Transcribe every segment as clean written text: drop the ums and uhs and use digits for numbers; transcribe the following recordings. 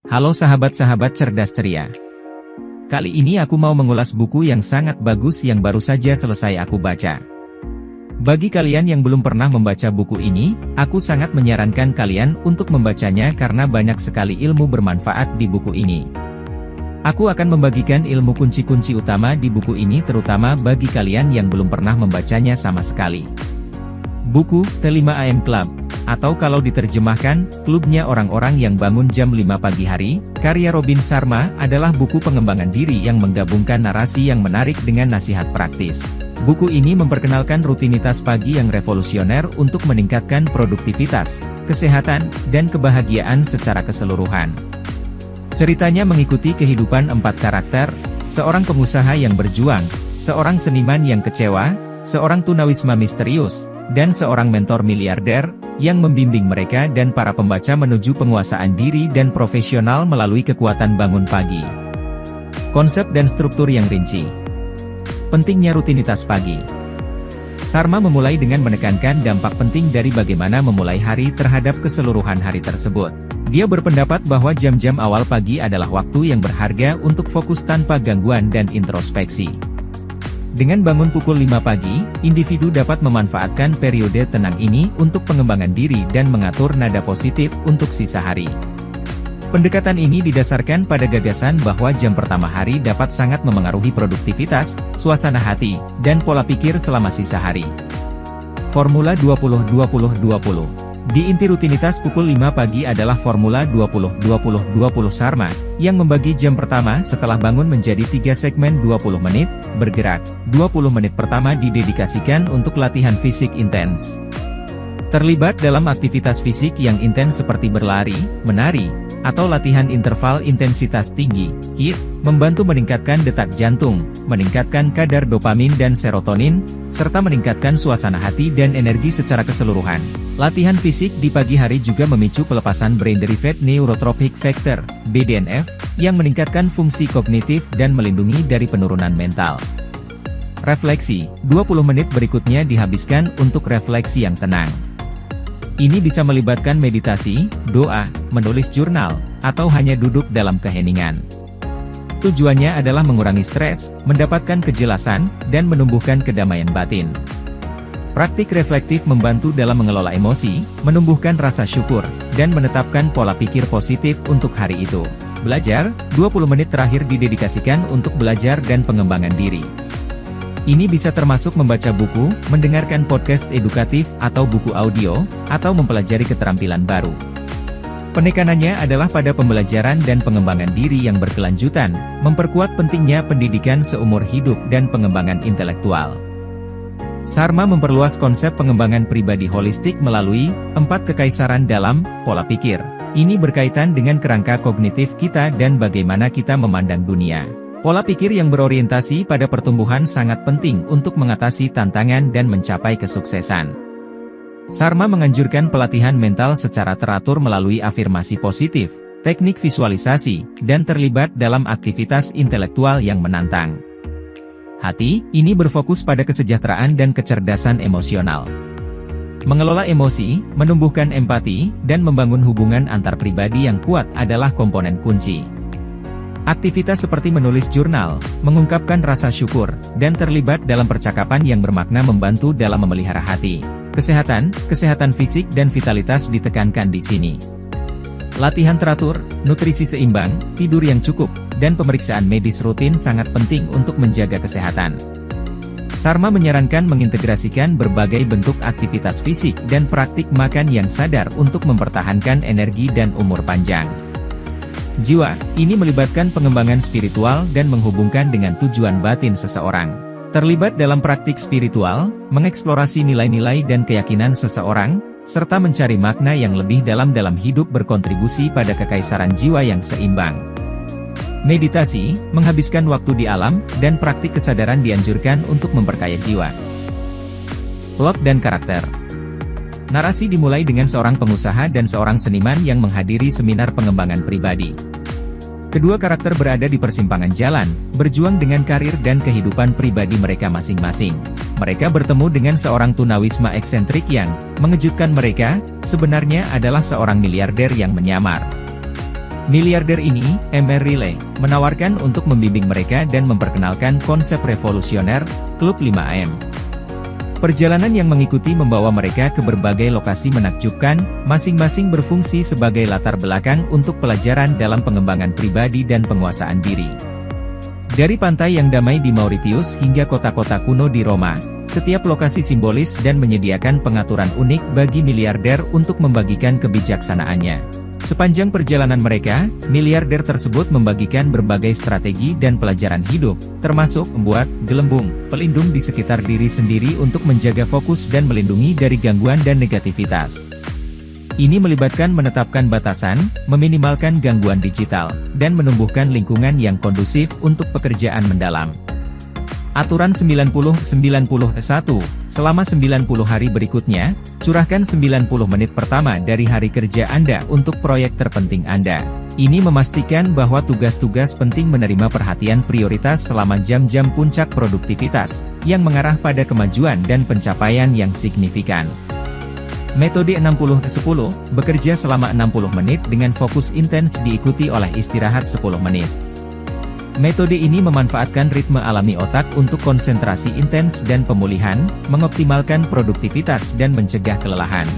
Halo sahabat-sahabat cerdas ceria. Kali ini aku mau mengulas buku yang sangat bagus yang baru saja selesai aku baca. Bagi kalian yang belum pernah membaca buku ini, aku sangat menyarankan kalian untuk membacanya karena banyak sekali ilmu bermanfaat di buku ini. Aku akan membagikan ilmu kunci-kunci utama di buku ini terutama bagi kalian yang belum pernah membacanya sama sekali. Buku The 5 AM Club, atau kalau diterjemahkan, klubnya orang-orang yang bangun jam 5 pagi hari, karya Robin Sharma, adalah buku pengembangan diri yang menggabungkan narasi yang menarik dengan nasihat praktis. Buku ini memperkenalkan rutinitas pagi yang revolusioner untuk meningkatkan produktivitas, kesehatan, dan kebahagiaan secara keseluruhan. Ceritanya mengikuti kehidupan 4 karakter, seorang pengusaha yang berjuang, seorang seniman yang kecewa, seorang tunawisma misterius, dan seorang mentor miliarder, yang membimbing mereka dan para pembaca menuju penguasaan diri dan profesional melalui kekuatan bangun pagi. Konsep dan struktur yang rinci. Pentingnya rutinitas pagi. Sharma memulai dengan menekankan dampak penting dari bagaimana memulai hari terhadap keseluruhan hari tersebut. Dia berpendapat bahwa jam-jam awal pagi adalah waktu yang berharga untuk fokus tanpa gangguan dan introspeksi. Dengan bangun pukul 5 pagi, individu dapat memanfaatkan periode tenang ini untuk pengembangan diri dan mengatur nada positif untuk sisa hari. Pendekatan ini didasarkan pada gagasan bahwa jam pertama hari dapat sangat memengaruhi produktivitas, suasana hati, dan pola pikir selama sisa hari. Formula 20-20-20. Di inti rutinitas pukul 5 pagi adalah formula 20-20-20 Sharma, yang membagi jam pertama setelah bangun menjadi 3 segmen 20 menit, bergerak. 20 menit pertama didedikasikan untuk latihan fisik intens. Terlibat dalam aktivitas fisik yang intens seperti berlari, menari, atau latihan interval intensitas tinggi, HIIT, membantu meningkatkan detak jantung, meningkatkan kadar dopamin dan serotonin, serta meningkatkan suasana hati dan energi secara keseluruhan. Latihan fisik di pagi hari juga memicu pelepasan Brain-Derived Neurotrophic Factor, BDNF, yang meningkatkan fungsi kognitif dan melindungi dari penurunan mental. Refleksi, 20 menit berikutnya dihabiskan untuk refleksi yang tenang. Ini bisa melibatkan meditasi, doa, menulis jurnal, atau hanya duduk dalam keheningan. Tujuannya adalah mengurangi stres, mendapatkan kejelasan, dan menumbuhkan kedamaian batin. Praktik reflektif membantu dalam mengelola emosi, menumbuhkan rasa syukur, dan menetapkan pola pikir positif untuk hari itu. Belajar, 20 menit terakhir didedikasikan untuk belajar dan pengembangan diri. Ini bisa termasuk membaca buku, mendengarkan podcast edukatif atau buku audio, atau mempelajari keterampilan baru. Penekanannya adalah pada pembelajaran dan pengembangan diri yang berkelanjutan, memperkuat pentingnya pendidikan seumur hidup dan pengembangan intelektual. Sharma memperluas konsep pengembangan pribadi holistik melalui 4 kekaisaran dalam pola pikir. Ini berkaitan dengan kerangka kognitif kita dan bagaimana kita memandang dunia. Pola pikir yang berorientasi pada pertumbuhan sangat penting untuk mengatasi tantangan dan mencapai kesuksesan. Sharma menganjurkan pelatihan mental secara teratur melalui afirmasi positif, teknik visualisasi, dan terlibat dalam aktivitas intelektual yang menantang. Hati, ini berfokus pada kesejahteraan dan kecerdasan emosional. Mengelola emosi, menumbuhkan empati, dan membangun hubungan antar pribadi yang kuat adalah komponen kunci. Aktivitas seperti menulis jurnal, mengungkapkan rasa syukur, dan terlibat dalam percakapan yang bermakna membantu dalam memelihara hati. Kesehatan fisik dan vitalitas ditekankan di sini. Latihan teratur, nutrisi seimbang, tidur yang cukup, dan pemeriksaan medis rutin sangat penting untuk menjaga kesehatan. Sharma menyarankan mengintegrasikan berbagai bentuk aktivitas fisik dan praktik makan yang sadar untuk mempertahankan energi dan umur panjang. Jiwa, ini melibatkan pengembangan spiritual dan menghubungkan dengan tujuan batin seseorang. Terlibat dalam praktik spiritual, mengeksplorasi nilai-nilai dan keyakinan seseorang, serta mencari makna yang lebih dalam hidup berkontribusi pada kekaisaran jiwa yang seimbang. Meditasi, menghabiskan waktu di alam, dan praktik kesadaran dianjurkan untuk memperkaya jiwa. Plot dan karakter. Narasi dimulai dengan seorang pengusaha dan seorang seniman yang menghadiri seminar pengembangan pribadi. Kedua karakter berada di persimpangan jalan, berjuang dengan karir dan kehidupan pribadi mereka masing-masing. Mereka bertemu dengan seorang tunawisma eksentrik yang mengejutkan mereka, sebenarnya adalah seorang miliarder yang menyamar. Miliarder ini, MR Relay, menawarkan untuk membimbing mereka dan memperkenalkan konsep revolusioner, Klub 5AM. Perjalanan yang mengikuti membawa mereka ke berbagai lokasi menakjubkan, masing-masing berfungsi sebagai latar belakang untuk pelajaran dalam pengembangan pribadi dan penguasaan diri. Dari pantai yang damai di Mauritius hingga kota-kota kuno di Roma, setiap lokasi simbolis dan menyediakan pengaturan unik bagi miliarder untuk membagikan kebijaksanaannya. Sepanjang perjalanan mereka, miliarder tersebut membagikan berbagai strategi dan pelajaran hidup, termasuk membuat gelembung pelindung di sekitar diri sendiri untuk menjaga fokus dan melindungi dari gangguan dan negativitas. Ini melibatkan menetapkan batasan, meminimalkan gangguan digital, dan menumbuhkan lingkungan yang kondusif untuk pekerjaan mendalam. Aturan 90-91, selama 90 hari berikutnya, curahkan 90 menit pertama dari hari kerja Anda untuk proyek terpenting Anda. Ini memastikan bahwa tugas-tugas penting menerima perhatian prioritas selama jam-jam puncak produktivitas, yang mengarah pada kemajuan dan pencapaian yang signifikan. Metode 60-10, bekerja selama 60 menit dengan fokus intens diikuti oleh istirahat 10 menit. Metode ini memanfaatkan ritme alami otak untuk konsentrasi intens dan pemulihan, mengoptimalkan produktivitas dan mencegah kelelahan.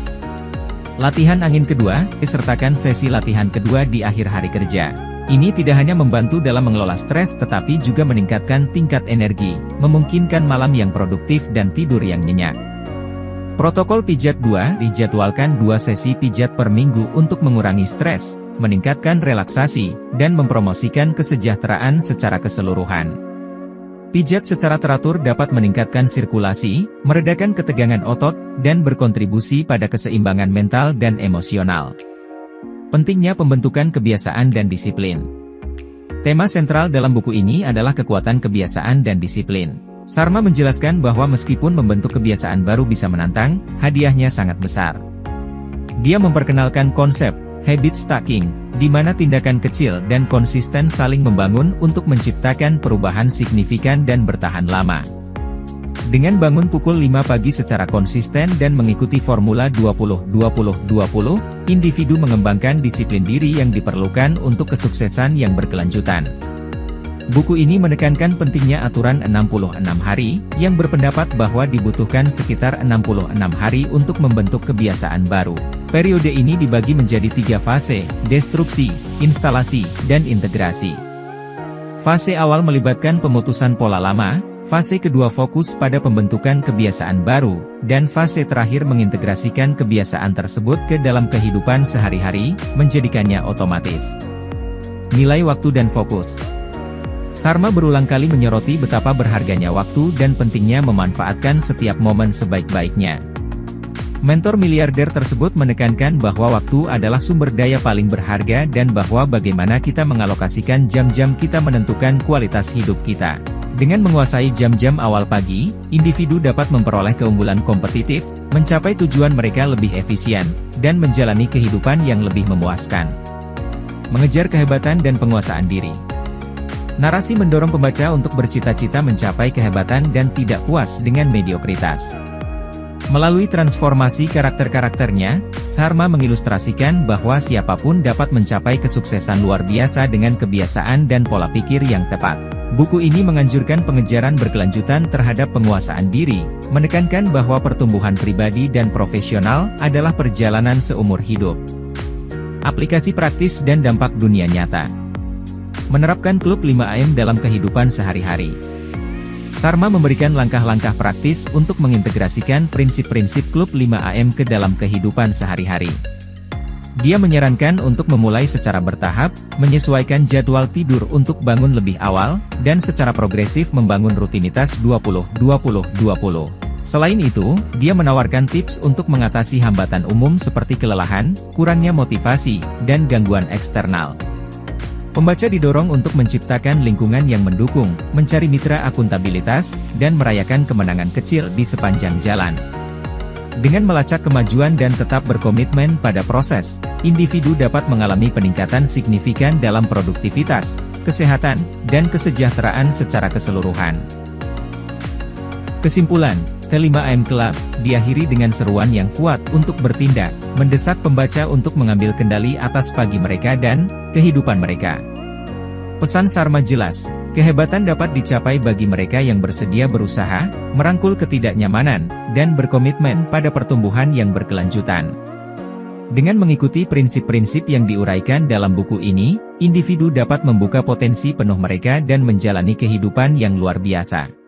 Latihan angin kedua, sertakan sesi latihan kedua di akhir hari kerja. Ini tidak hanya membantu dalam mengelola stres tetapi juga meningkatkan tingkat energi, memungkinkan malam yang produktif dan tidur yang nyenyak. Protokol pijat 2, dijadwalkan 2 sesi pijat per minggu untuk mengurangi stres, meningkatkan relaksasi, dan mempromosikan kesejahteraan secara keseluruhan. Pijat secara teratur dapat meningkatkan sirkulasi, meredakan ketegangan otot, dan berkontribusi pada keseimbangan mental dan emosional. Pentingnya pembentukan kebiasaan dan disiplin. Tema sentral dalam buku ini adalah kekuatan kebiasaan dan disiplin. Sharma menjelaskan bahwa meskipun membentuk kebiasaan baru bisa menantang, hadiahnya sangat besar. Dia memperkenalkan konsep habit stacking, di mana tindakan kecil dan konsisten saling membangun untuk menciptakan perubahan signifikan dan bertahan lama. Dengan bangun pukul 5 pagi secara konsisten dan mengikuti formula 20-20-20, individu mengembangkan disiplin diri yang diperlukan untuk kesuksesan yang berkelanjutan. Buku ini menekankan pentingnya aturan 66 hari, yang berpendapat bahwa dibutuhkan sekitar 66 hari untuk membentuk kebiasaan baru. Periode ini dibagi menjadi 3 fase, destruksi, instalasi, dan integrasi. Fase awal melibatkan pemutusan pola lama, fase kedua fokus pada pembentukan kebiasaan baru, dan fase terakhir mengintegrasikan kebiasaan tersebut ke dalam kehidupan sehari-hari, menjadikannya otomatis. Nilai waktu dan fokus. Sharma berulang kali menyoroti betapa berharganya waktu dan pentingnya memanfaatkan setiap momen sebaik-baiknya. Mentor miliarder tersebut menekankan bahwa waktu adalah sumber daya paling berharga dan bahwa bagaimana kita mengalokasikan jam-jam kita menentukan kualitas hidup kita. Dengan menguasai jam-jam awal pagi, individu dapat memperoleh keunggulan kompetitif, mencapai tujuan mereka lebih efisien, dan menjalani kehidupan yang lebih memuaskan. Mengejar kehebatan dan penguasaan diri. Narasi mendorong pembaca untuk bercita-cita mencapai kehebatan dan tidak puas dengan mediokritas. Melalui transformasi karakter-karakternya, Sharma mengilustrasikan bahwa siapapun dapat mencapai kesuksesan luar biasa dengan kebiasaan dan pola pikir yang tepat. Buku ini menganjurkan pengejaran berkelanjutan terhadap penguasaan diri, menekankan bahwa pertumbuhan pribadi dan profesional adalah perjalanan seumur hidup. Aplikasi praktis dan dampak dunia nyata. Menerapkan Klub 5AM dalam kehidupan sehari-hari. Sharma memberikan langkah-langkah praktis untuk mengintegrasikan prinsip-prinsip Klub 5AM ke dalam kehidupan sehari-hari. Dia menyarankan untuk memulai secara bertahap, menyesuaikan jadwal tidur untuk bangun lebih awal, dan secara progresif membangun rutinitas 20-20-20. Selain itu, dia menawarkan tips untuk mengatasi hambatan umum seperti kelelahan, kurangnya motivasi, dan gangguan eksternal. Pembaca didorong untuk menciptakan lingkungan yang mendukung, mencari mitra akuntabilitas, dan merayakan kemenangan kecil di sepanjang jalan. Dengan melacak kemajuan dan tetap berkomitmen pada proses, individu dapat mengalami peningkatan signifikan dalam produktivitas, kesehatan, dan kesejahteraan secara keseluruhan. Kesimpulan, Ke-5 Club diakhiri dengan seruan yang kuat untuk bertindak, mendesak pembaca untuk mengambil kendali atas pagi mereka dan kehidupan mereka. Pesan Sarma jelas, kehebatan dapat dicapai bagi mereka yang bersedia berusaha, merangkul ketidaknyamanan, dan berkomitmen pada pertumbuhan yang berkelanjutan. Dengan mengikuti prinsip-prinsip yang diuraikan dalam buku ini, individu dapat membuka potensi penuh mereka dan menjalani kehidupan yang luar biasa.